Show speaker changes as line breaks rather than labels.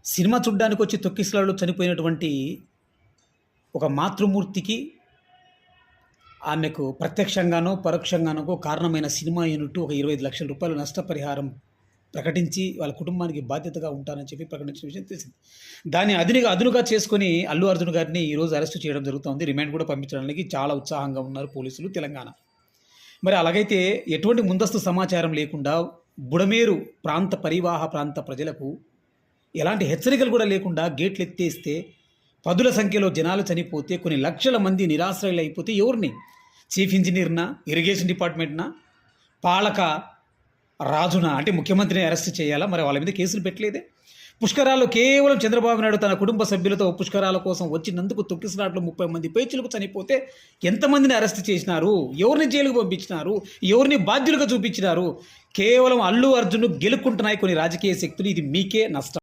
Cinema చూడ్డానికి వచ్చి తొక్కిసలాడులో చనిపోయినటువంటి ఒక మాతృమూర్తికి, ఆమెకు ప్రత్యక్షంగానో, పరోక్షంగానో కారణమైన సినిమా యూనిట్ ఒక 25 లక్షల రూపాయల నష్టపరిహారం ప్రకటించి వాళ్ళ కుటుంబానికి బాధ్యతగా ఉంటానని చెప్పి ప్రకటించిన విషయం తెలిసింది. దాన్ని అదునుగా చేసుకొని అల్లు అర్జున్ గారిని ఈరోజు అరెస్ట్ చేయడం జరుగుతోంది. రిమాండ్ కూడా పంపించడానికి చాలా ఉత్సాహంగా ఉన్నారు పోలీసులు తెలంగాణ. మరి అలాగైతే ఎటువంటి ముందస్తు సమాచారం లేకుండా బుడమేరు ప్రాంత పరివాహ ప్రాంత ప్రజలకు ఎలాంటి హెచ్చరికలు కూడా లేకుండా గేట్లు ఎత్తేస్తే పదుల సంఖ్యలో జనాలు చనిపోతే కొన్ని లక్షల మంది నిరాశ్రయులు అయిపోతే ఎవరిని? చీఫ్ ఇంజనీర్నా, ఇరిగేషన్ డిపార్ట్మెంట్నా, పాలక రాజునా, అంటే ముఖ్యమంత్రిని అరెస్ట్ చేయాలా? మరి వాళ్ళ మీద కేసులు పెట్టలేదే. పుష్కరాల్లో కేవలం చంద్రబాబు నాయుడు తన కుటుంబ సభ్యులతో పుష్కరాల కోసం వచ్చినందుకు తొక్కిసలాట్లో 30 మంది పైచులకు చనిపోతే ఎంతమందిని అరెస్ట్ చేసినారు? ఎవరిని జైలుకు పంపించినారు? ఎవరిని బాధ్యులుగా చూపించినారు? కేవలం అల్లు అర్జున్ గెలుక్కుంటున్నాయి కొన్ని రాజకీయ శక్తులు. ఇది మీకే నష్టం.